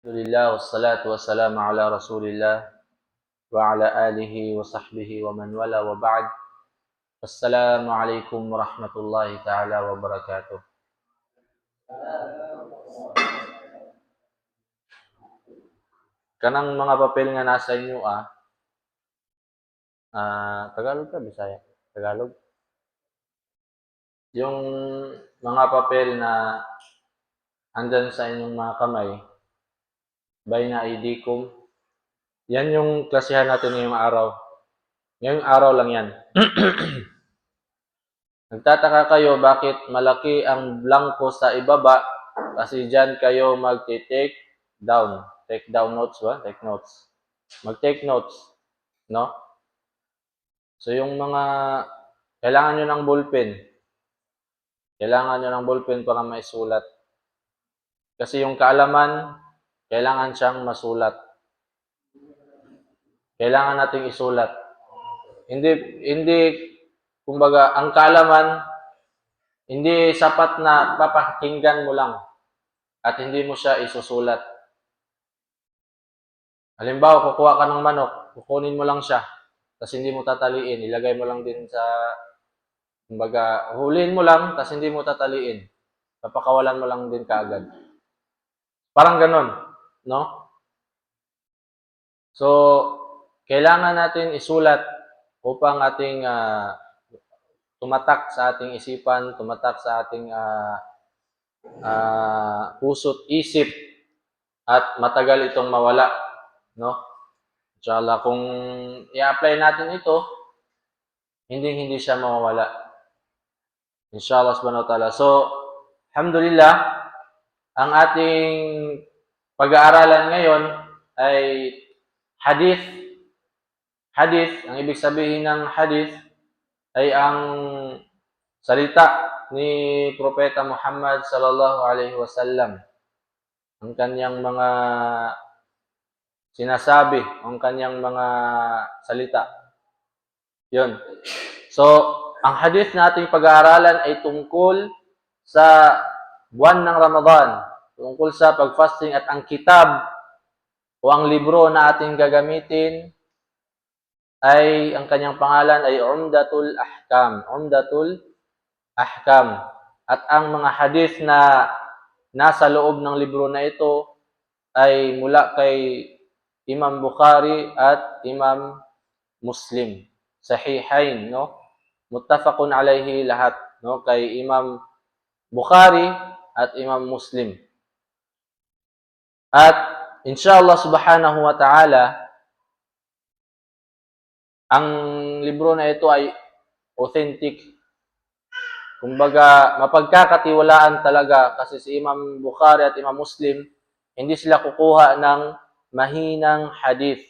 Alhamdulillah wassalatu wassalamu ala Rasulillah wa ala alihi wa sahbihi wa man wala wa ba'd. Assalamualaikum warahmatullahi taala wabarakatuh. Kanang mga papel nga nasa inyo Tagalog ka Bisaya? Tagalog. Yung mga papel na andyan sa inyong mga kamay, bayna aydikum, yan yung klasihan natin ngayong araw. Ngayong araw lang yan. Nagtataka kayo bakit malaki ang blanco sa ibaba kasi dyan kayo mag-take down. Take down notes ba? Take notes. Mag-take notes. No? So yung mga kailangan nyo ng ballpen. Kailangan nyo ng ballpen para maisulat. Kasi yung kaalaman, kailangan siyang masulat. Kailangan nating isulat. Hindi kumbaga, ang kaalaman, hindi sapat na papakinggan mo lang at hindi mo siya isusulat. Halimbawa, kukuha ka ng manok, kukunin mo lang siya, tapos hindi mo tataliin, ilagay mo lang din sa, kumbaga, huliin mo lang, tapos hindi mo tataliin. Papakawalan mo lang din kaagad. Parang ganon, no? So, kailangan natin isulat upang ating tumatak sa ating isipan, tumatak sa ating puso't isip at matagal itong mawala, no? Inshallah, kung i-apply natin ito, hindi siya mawawala. Inshallah subhanahu wa ta'ala. So, alhamdulillah, ang ating pag-aaralan ngayon ay hadith. Hadith, ang ibig sabihin ng hadith ay ang salita ni Propeta Muhammad sallallahu alaihi wasallam. Ang kanyang mga sinasabi, ang kanyang mga salita. Yun. So, ang hadith na ating pag-aaralan ay tungkol sa buwan ng Ramadan, tungkol sa pag-fasting at ang kitab o ang libro na ating gagamitin ay ang kanyang pangalan ay Umdatul Ahkam. Umdatul Ahkam. At ang mga hadith na nasa loob ng libro na ito ay mula kay Imam Bukhari at Imam Muslim. Sahihain, no? Muttafaqun alayhi lahat, no? Kay Imam Bukhari at Imam Muslim. At inshallah subhanahu wa ta'ala, ang libro na ito ay authentic. Kumbaga, mapagkakatiwalaan talaga kasi si Imam Bukhari at Imam Muslim, hindi sila kukuha ng mahinang hadith.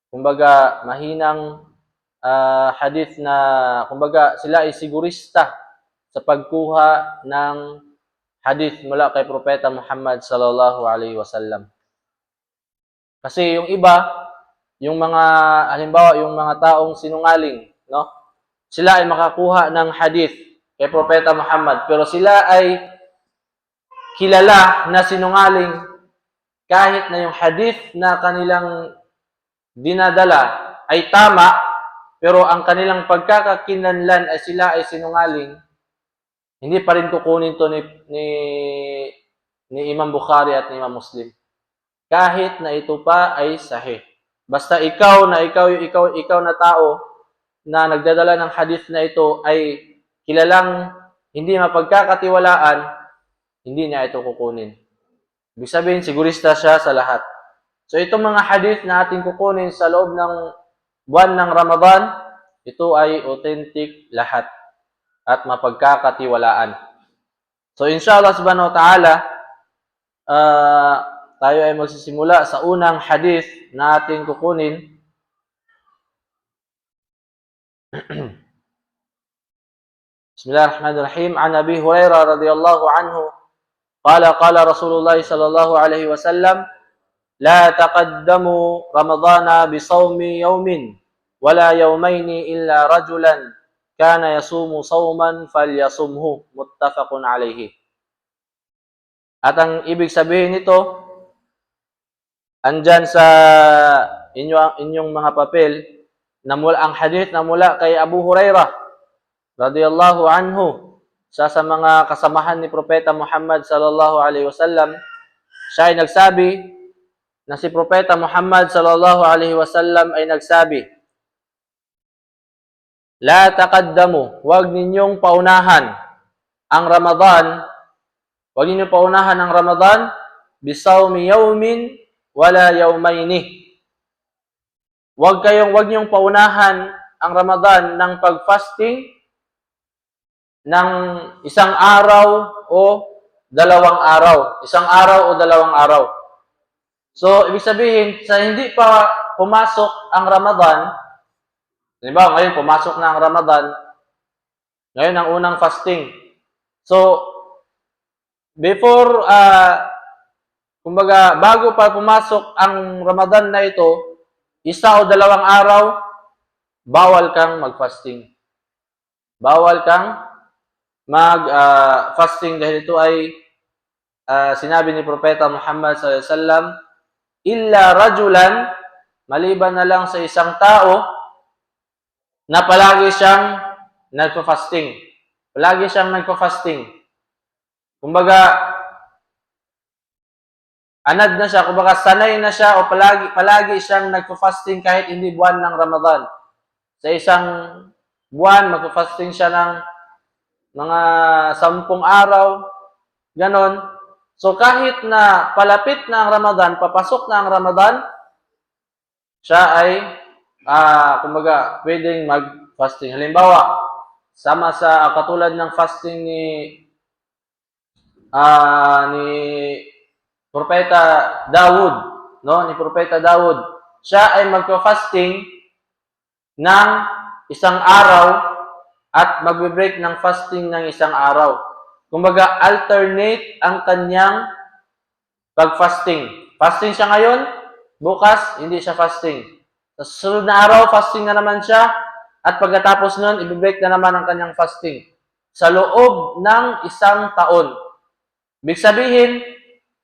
Kumbaga, mahinang hadith na, kumbaga, sila ay sigurista sa pagkuha ng hadith mula kay Propeta Muhammad sallallahu alaihi wasallam. Kasi yung iba, yung mga, halimbawa, yung mga taong sinungaling, no? Sila ay makakuha ng hadith kay Propeta Muhammad, pero sila ay kilala na sinungaling kahit na yung hadith na kanilang dinadala ay tama, pero ang kanilang pagkakakinlanlan ay sila ay sinungaling, hindi pa rin kukunin to ni Imam Bukhari at ni Imam Muslim. Kahit na ito pa ay sahih. Basta ikaw na tao na nagdadala ng hadith na ito ay kilalang hindi mapagkakatiwalaan, hindi niya ito kukunin. Ibig sabihin, sigurista siya sa lahat. So itong mga hadith na ating kukunin sa loob ng buwan ng Ramadan, ito ay authentic lahat at mapagkakatiwalaan. So inshallah subhanahu wa ta'ala, tayo ay magsisimula sa unang hadith na ating kukunin. Bismillahirrahmanirrahim. An Abi Hurairah radhiyallahu anhu qala qala Rasulullah sallallahu alaihi wasallam la taqaddamu Ramadana bisawmi yawmin wala yawmaini illa rajulan kana yasumu sawman falyasumhu, muttafaqun alaihi. At ang ibig sabihin nito, andyan sa inyong mga papel na ang hadith na mula kay Abu Hurairah radhiyallahu anhu, sa mga kasamahan ni Propeta Muhammad sallallahu alaihi wasallam. Siya ay nagsabi na si Propeta Muhammad sallallahu alaihi wasallam ay nagsabi, la taqaddamu, wag ninyong paunahan ang Ramadan, wag ninyong paunahan ang Ramadan bisawmi yawmin wala yawmayni. Wag niyong paunahan ang Ramadan ng pag-fasting ng isang araw o dalawang araw. Isang araw o dalawang araw. So, ibig sabihin, sa hindi pa pumasok ang Ramadan, halimbawa ngayon pumasok na ang Ramadan, ngayon ang unang fasting. So, before, kumbaga, bago pa pumasok ang Ramadan na ito, isa o dalawang araw, bawal kang mag-fasting. Bawal kang mag-fasting dahil ito ay sinabi ni Propeta Muhammad sallallahu alaihi wasallam, illa rajulan, maliban na lang sa isang tao na palagi siyang nagfa-fasting. Palagi siyang nagfa-fasting. Kumbaga, anad na siya, kumbaga sanay na siya o palagi siyang nagfa-fasting kahit hindi buwan ng Ramadan. Sa isang buwan, magfa-fasting siya ng mga 10 araw, ganon. So kahit na palapit na ang Ramadan, papasok na ang Ramadan, siya ay kumbaga pwedeng mag-fasting. Halimbawa, sama sa katulad ng fasting ni Propeta Dawud, no? Ni Propeta Dawud. Siya ay magfa-fasting ng isang araw at magbe-break ng fasting ng isang araw. Kumbaga, alternate ang kanyang pag-fasting. Fasting siya ngayon, bukas, hindi siya fasting. Sa susunod na araw, fasting na naman siya, at pagkatapos nun, i-break na naman ang kanyang fasting. Sa loob ng isang taon. Ibig sabihin,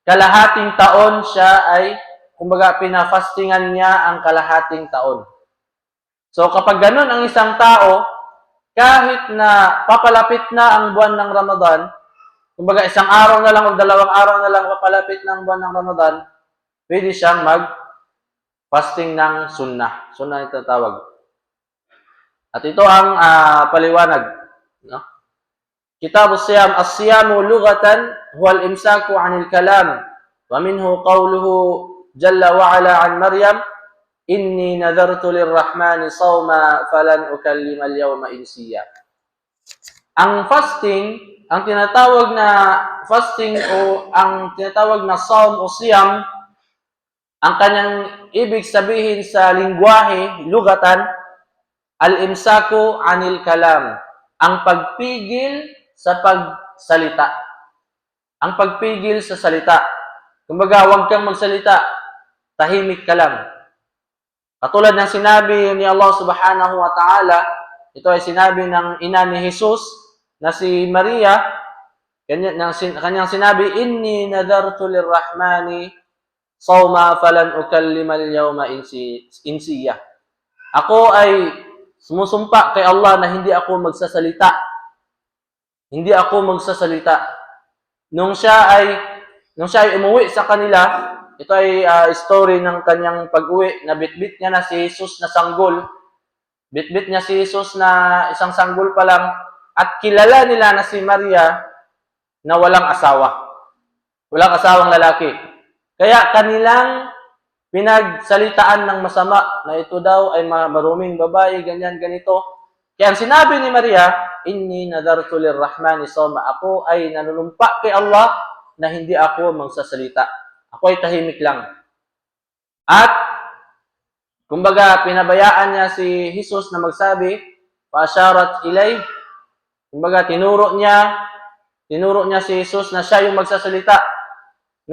kalahating taon siya ay, kumbaga, pinafastingan niya ang kalahating taon. So, kapag ganun ang isang tao, kahit na papalapit na ang buwan ng Ramadan, kumbaga isang araw na lang o dalawang araw na lang papalapit na ang buwan ng Ramadan, pwede siyang mag-fasting ng sunnah. Sunnah ito tawag. At ito ang paliwanag. No? Kitab as-siyam. As-siyamu lughatan huwa al-imsaku 'anil kalam. Wa minhu qawluhu jalla wa 'ala 'an Maryam, inni nadartu lirrahmani sawma falan ukallima al-yawma insiya. Ang fasting, ang tinatawag na fasting o ang tinatawag na saum o siyam, ang kanyang ibig sabihin sa lingwahe, lugatan, al-imsaku anil kalam, ang pagpigil sa pagsalita. Ang pagpigil sa salita. Kumbaga, huwag kang magsalita, tahimik ka lang. Katulad ng sinabi ni Allah subhanahu wa ta'ala, ito ay sinabi ng ina ni Jesus na si Maria, kanyang sinabi, inni nadartu lirrahmani sawma falan ukallima al-yawma insiya. Ako ay sumusumpa kay Allah na hindi ako magsasalita. Hindi ako magsasalita. Nung siya ay umuwi sa kanila, ito ay story ng kanyang pag-uwi, na bitbit niya na si Jesus na sanggol. Bitbit niya si Jesus na isang sanggol pa lang, at kilala nila na si Maria na walang asawa. Walang asawang lalaki. Kaya kanilang pinagsalitaan ng masama na ito daw ay maruming babae, ganyan, ganito. Kaya ang sinabi ni Maria, inni nadartu lirrahmani sawma. Ako ay nanunumpa kay Allah na hindi ako magsasalita. Ako ay tahimik lang. At, kumbaga, pinabayaan niya si Jesus na magsabi, pa-asharat ilay. Kumbaga, tinuro niya si Jesus na siya yung magsasalita.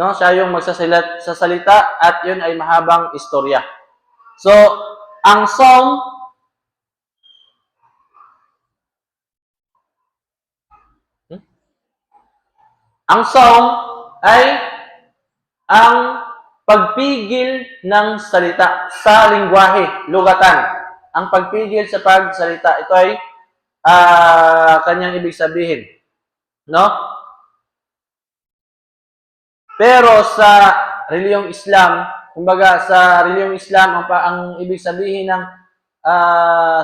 No? Siya yung magsasalita at yun ay mahabang istorya. So, ang Psalm, ay ang pagpigil ng salita sa lingwahe, lugatan. Ang pagpigil sa pagsalita, ito ay kanyang ibig sabihin, no? Pero sa reliyong Islam, kumbaga sa reliyong Islam, ang ibig sabihin ng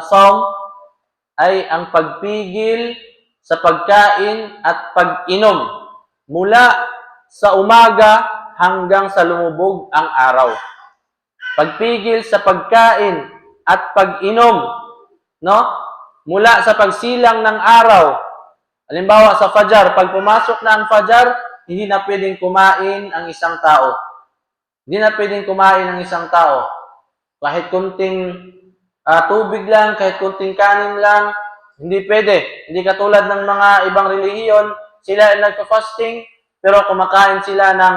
saum ay ang pagpigil sa pagkain at pag-inom mula sa umaga hanggang sa lumubog ang araw. Pagpigil sa pagkain at pag-inom, no? Mula sa pagsilang ng araw. Halimbawa sa Fajar, pag pumasok na ang Fajar, hindi na pwedeng kumain ang isang tao. Hindi na pwedeng kumain ang isang tao. Kahit kunting tubig lang, kahit kunting kanin lang, hindi pwede. Hindi katulad ng mga ibang relihiyon, sila ay nagpa-fasting, pero kumakain sila ng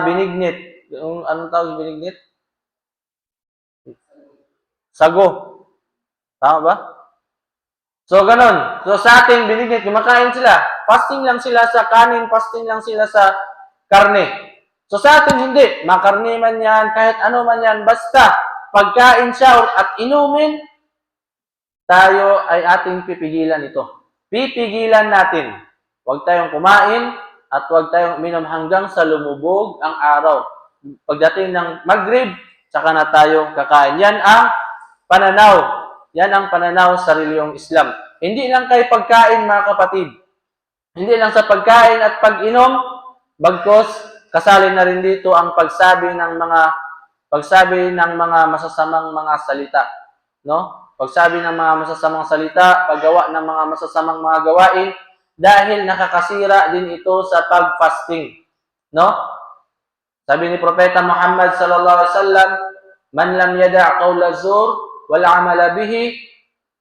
binignit. Anong tawag binignit? Sago. Tama ba? So, ganun. So, sa ating binignit, kumakain sila. Fasting lang sila sa kanin, fasting lang sila sa karne. So, sa atin hindi. Makarne man yan, kahit ano man yan. Basta, pagkain siya at inumin, tayo ay ating pipigilan ito. Pipigilan natin. Huwag tayong kumain at huwag tayong uminom hanggang sa lumubog ang araw. Pagdating ng Maghrib, saka na tayo kakain. Yan ang pananaw. Yan ang pananaw sa reliyong Islam. Hindi lang kay pagkain, mga kapatid. Hindi lang sa pagkain at pag-inom, bagkos kasali na rin dito ang pagsabi ng mga masasamang mga salita, no? Pagsabi ng mga masasamang salita, paggawa ng mga masasamang mga gawain dahil nakakasira din ito sa pag-fasting, no? Sabi ni Propeta Muhammad sallallahu alaihi wasallam, "Man lam yada' qawla zur wal 'amala bihi,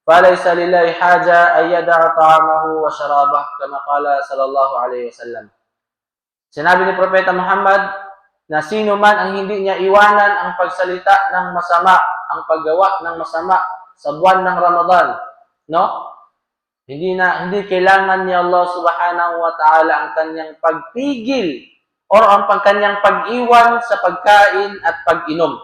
falaysa lillahi haja ay yada'a ta'amahu wa syarabah," kama qala sallallahu alaihi wasallam. Sinabi ni Propeta Muhammad na sino man ang hindi niya iwanan ang pagsalita ng masama, ang paggawa ng masama sa buwan ng Ramadan, no? Hindi kailangan ni Allah Subhanahu wa Ta'ala ang kanyang pagpigil o ang kanyang pag-iwan sa pagkain at pag-inom.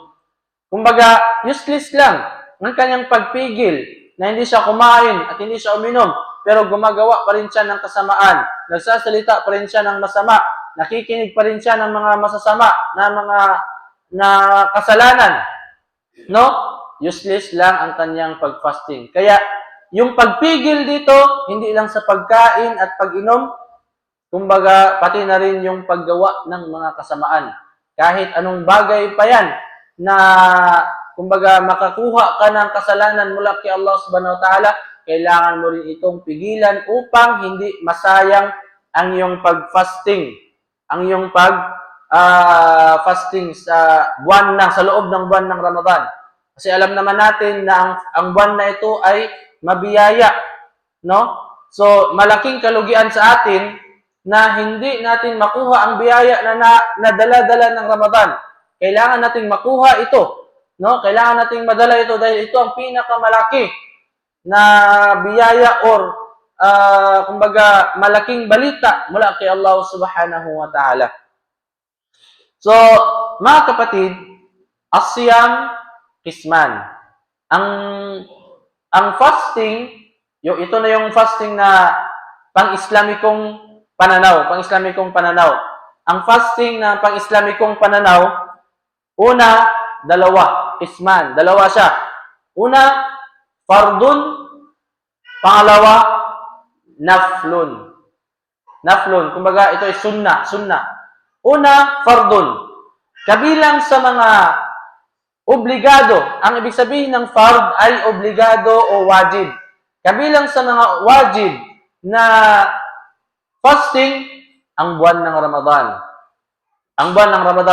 Kumbaga, useless lang ang kanyang pagpigil na hindi siya kumain at hindi siya uminom, pero gumagawa pa rin siya ng kasamaan, nagsasalita pa rin siya ng masama, nakikinig pa rin siya ng mga masasama na kasalanan, no? Useless lang ang kanyang pag-fasting. Kaya, yung pagpigil dito, hindi lang sa pagkain at pag-inom, kumbaga, pati na rin yung paggawa ng mga kasamaan. Kahit anong bagay pa yan na, kumbaga, makakuha ka ng kasalanan mula kay Allah subhanahu wa ta'ala, kailangan mo rin itong pigilan upang hindi masayang ang iyong pag-fasting. Ang iyong pag-fasting sa loob ng buwan ng Ramadan. Kasi alam naman natin na ang buwan na ito ay mabiyaya, no? So, malaking kalugian sa atin na hindi natin makuha ang biyaya na dala-dala ng Ramadan. Kailangan nating makuha ito, no? Kailangan nating madala ito dahil ito ang pinakamalaki na biyaya or kumbaga malaking balita mula kay Allah Subhanahu wa Ta'ala. So, mga kapatid, as-siyam qisman. Ang fasting, ito na yung fasting na pang-Islamikong pananaw. Ang fasting na pang-Islamikong pananaw, una, dalawa, qisman. Dalawa siya. Una, fardun. Pangalawa, naflun. Kumbaga, ito ay sunnah. Una, fardun. Kabilang sa mga obligado. Ang ibig sabihin ng fard ay obligado o wajib. Kabilang sa mga wajib na fasting, ang buwan ng Ramadan.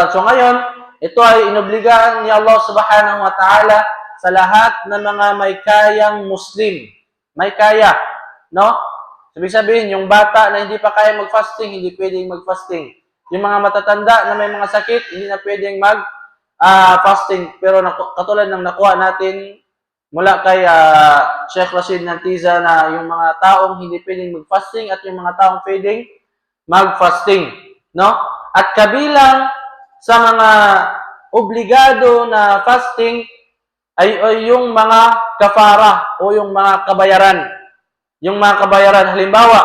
So ngayon, ito ay inobligahan ni Allah Subhanahu wa Ta'ala sa lahat ng mga may kayang Muslim. May kaya, no? Ibig sabihin, yung bata na hindi pa kaya mag-fasting, hindi pwedeng mag-fasting. Yung mga matatanda na may mga sakit, hindi na pwedeng fasting. Pero katulad ng nakuha natin mula kay Sheikh Rashid Nantiza na yung mga taong hindi pwedeng mag-fasting at yung mga taong pwedeng mag-fasting, no? At kabilang sa mga obligado na fasting ay yung mga kafara o yung mga kabayaran. Yung mga kabayaran, halimbawa,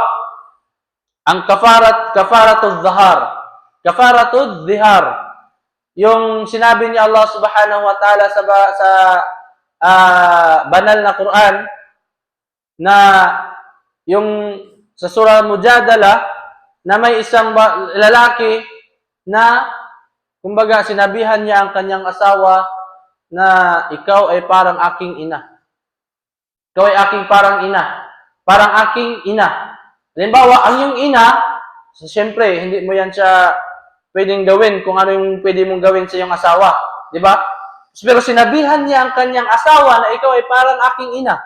ang kafaratul zahar, kafaratul zihar, yung sinabi ni Allah Subhanahu wa Ta'ala sa banal na Quran na yung sa surah Mujadala na may isang lalaki na kumbaga sinabihan niya ang kanyang asawa na ikaw ay parang aking ina. Ikaw ay aking parang ina. Parang aking ina. Halimbawa, ang yung ina, so siyempre, hindi mo yan siya pwedeng gawin kung ano yung pwede mong gawin sa iyong asawa. Di ba? Pero sinabihan niya ang kanyang asawa na ikaw ay parang aking ina.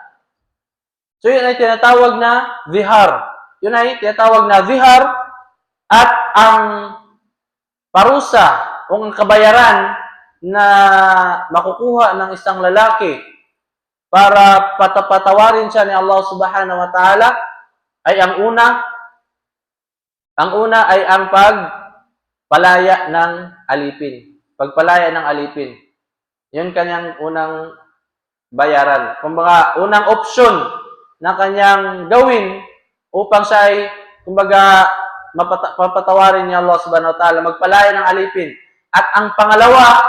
So yun ay tinatawag na zihar. Yun ay tinatawag na zihar at ang parusa o ang kabayaran na makukuha ng isang lalaki para patawarin siya ni Allah Subhanahu wa Ta'ala ay ang una ay ang pagpalaya ng alipin. Pagpalaya ng alipin. Yun kanyang unang bayaran. Kumbaga, unang option na kanyang gawin upang siya ay, kumbaga, mapatawarin niya Allah Subhanahu wa Ta'ala, magpalaya ng alipin. At ang pangalawa,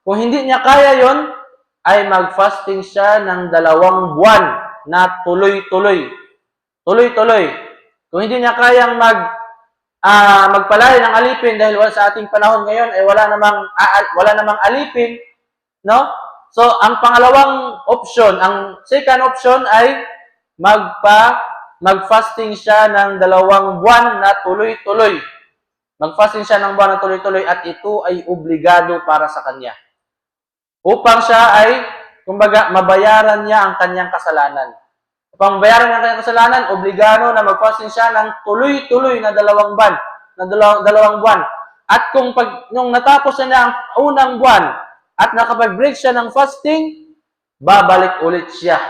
kung hindi niya kaya yon, ay mag-fasting siya ng 2 buwan na tuloy-tuloy. Tuloy-tuloy. Kung hindi niya kayang magpalaya ng alipin dahil sa ating panahon ngayon ay wala namang alipin, no? So, ang pangalawang option, ang second option ay mag-fasting siya ng 2 buwan na tuloy-tuloy. Mag-fasting siya ng buwan na tuloy-tuloy at ito ay obligado para sa kanya. Upang siya ay, kumbaga, mabayaran niya ang kanyang kasalanan. Upang mabayaran niya ang kanyang kasalanan, obligado na mag-fasting siya ng tuloy-tuloy na 2 buwan. Na 2 buwan. At nung natapos na niya ang unang buwan at nakapag-break siya ng fasting, babalik ulit siya.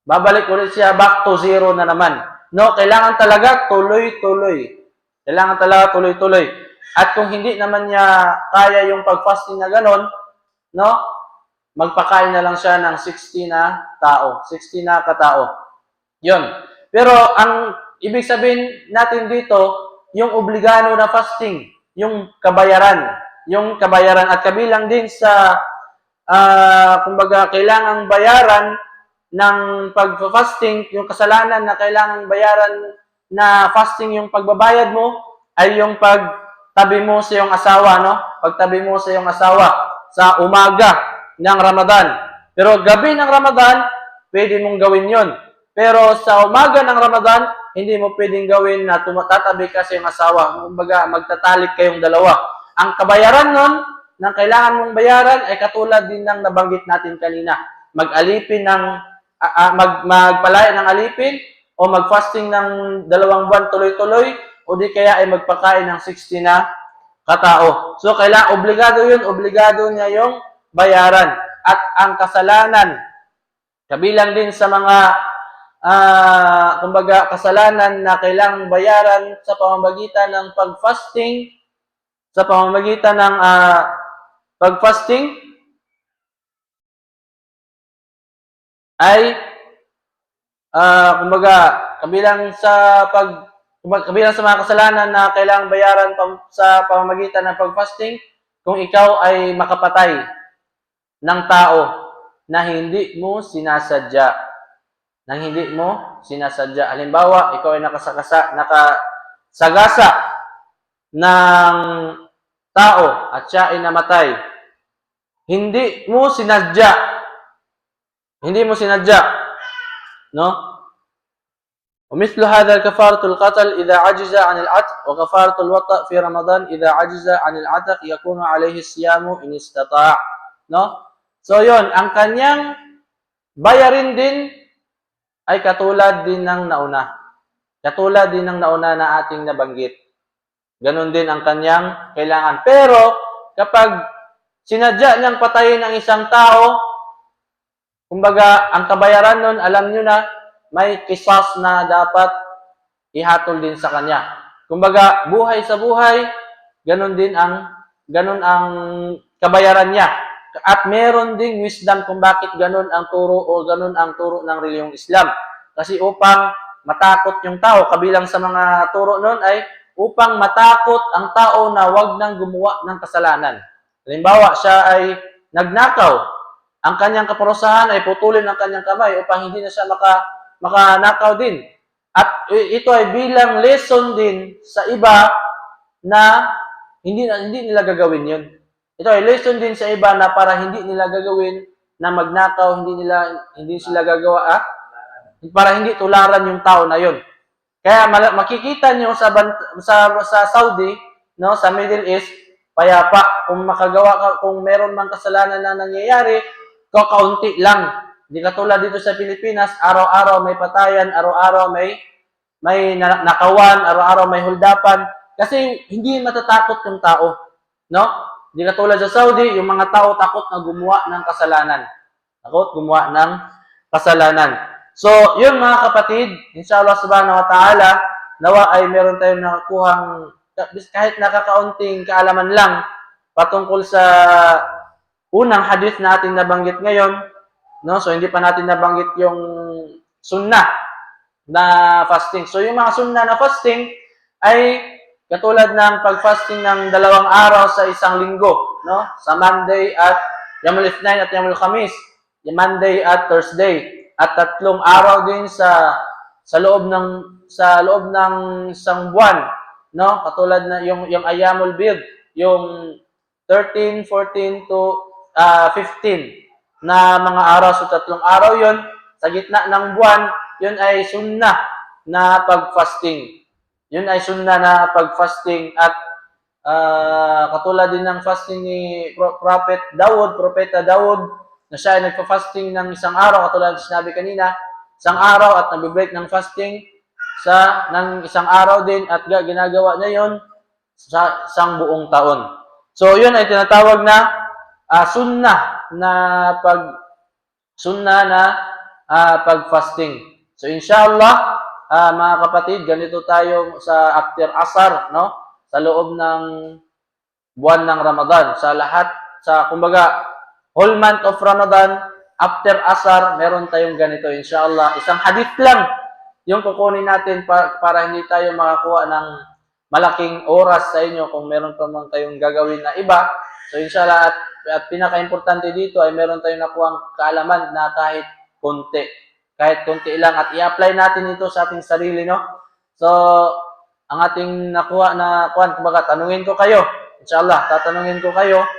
Babalik ulit siya, back to zero na naman. No, kailangan talaga tuloy-tuloy. Kailangan talaga tuloy-tuloy. At kung hindi naman niya kaya yung pag-fasting na ganon, no, magpakain na lang siya ng 60 na tao. 60 na katao. Yun. Pero ang ibig sabihin natin dito, yung obligado na fasting, yung kabayaran. Yung kabayaran at kabilang din sa, kumbaga, kailangang bayaran ng pag-fasting, yung kasalanan na kailangang bayaran na fasting, yung pagbabayad mo, ay yung pagtabi mo sa iyong asawa, no? Pagtabi mo sa iyong asawa sa umaga ng Ramadan. Pero gabi ng Ramadan, pwede mong gawin yon. Pero sa umaga ng Ramadan, hindi mo pwedeng gawin na tatabi ka sa iyong asawa. Kumbaga, magtatalik kayong dalawa. Ang kabayaran nun, na kailangan mong bayaran, ay katulad din ng nabanggit natin kanina. Mag-alipin ng, magpalaya ng alipin, o mag-fasting ng 2 buwan tuloy-tuloy, o di kaya ay magpakain ng 60 na katao. So, kailangan, obligado niya yung bayaran. At ang kasalanan, kabilang din sa mga, kumbaga, kasalanan na kailangang bayaran sa pamamagitan ng pag-fasting, sa pamamagitan ng pag-fasting, ay, kumbaga, kabilang sa mga kasalanan na kailangang bayaran sa pamamagitan ng pag-fasting, kung ikaw ay makapatay ng tao na hindi mo sinasadya. Halimbawa, ikaw ay nakasagasa ng tao at siya ay namatay. Hindi mo sinadya. No? ومثل هذا كفارة القتل إذا عجز عن العتق وكفارة الوطأ في رمضان إذا عجز عن العتق يكون عليه الصيام إن استطاع. No? So yon, ang kanyang bayarin din ay katulad din ng nauna. Katulad din ng nauna na ating nabanggit. Ganon din ang kanyang kailangan. Pero kapag sinadya niyang patayin ang isang tao, kumbaga, ang kabayaran nun, alam nyo na, may kisas na dapat ihatol din sa kanya. Kumbaga, buhay sa buhay, ganon din ang ganun ang kabayaran niya. At meron ding wisdom kung bakit ganun ang turo o ganun ang turo ng reliyong Islam. Kasi upang matakot yung tao, kabilang sa mga turo nun ay upang matakot ang tao na wag nang gumawa ng kasalanan. Halimbawa, siya ay nagnakaw. Ang kanyang kaparusahan ay putulin ang kanyang kamay upang hindi na siya makanakaw din. At ito ay bilang lesson din sa iba na hindi nila gagawin yun. Ito ay lesson din sa iba na para hindi nila gagawin na magnakaw, hindi sila gagawa para hindi tularan yung tao na yun. Kaya makikita nyo sa Saudi, no, sa Middle East, payapa kung makagawa ka, kung meron mang kasalanan na nangyayari, kakaunti lang. Hindi katulad dito sa Pilipinas, araw-araw may patayan, araw-araw may nakawan, araw-araw may huldapan. Kasi hindi matatakot yung tao, no? Hindi katulad sa Saudi, yung mga tao takot na gumawa ng kasalanan. Takot gumawa ng kasalanan. So, yun mga kapatid, inshallah subhanahu wa ta'ala, nawa ay meron tayong nakakuhang kahit nakakaunting kaalaman lang patungkol sa unang hadith na ating nabanggit ngayon, no? So, hindi pa natin nabanggit yung sunnah na fasting. So, yung mga sunnah na fasting ay katulad ng pag-fasting ng 2 araw sa isang linggo, no? Sa Monday at Yamul Ithnain at Yamul Khamis, Monday at Thursday, at 3 araw din sa loob ng isang buwan, no? Katulad na yung Ayyamul Bid, yung 13, 14 to 15 na mga araw. So 3 araw 'yon sa gitna ng buwan, 'yun ay sunnah na pag-fasting. 'Yun ay sunnah na pag-fasting at katulad din ng fasting ni Propeta Daud, na siya ay nagpa-fasting ng 1 araw, katulad ng sinabi kanina, 1 araw at nag-break ng fasting ng 1 araw din at ginagawa niya 'yon sa 1 buong taon. So, 'yun ay tinatawag na sunnah na pag-fasting. So, inshallah, mga kapatid, ganito tayo sa after asar, no? Sa loob ng buwan ng Ramadan. Kumbaga, whole month of Ramadan, after asar, meron tayong ganito, inshallah. Isang hadith lang yung kukunin natin para hindi tayo makakuha ng malaking oras sa inyo kung meron pa man tayong gagawin na iba. So, inshallah, at pinaka-importante dito ay meron tayong nakuhang kaalaman na kahit konti lang, at i-apply natin ito sa ating sarili, no? So, ang ating nakuha na kumbaga, tanungin ko kayo. Inshallah, tatanungin ko kayo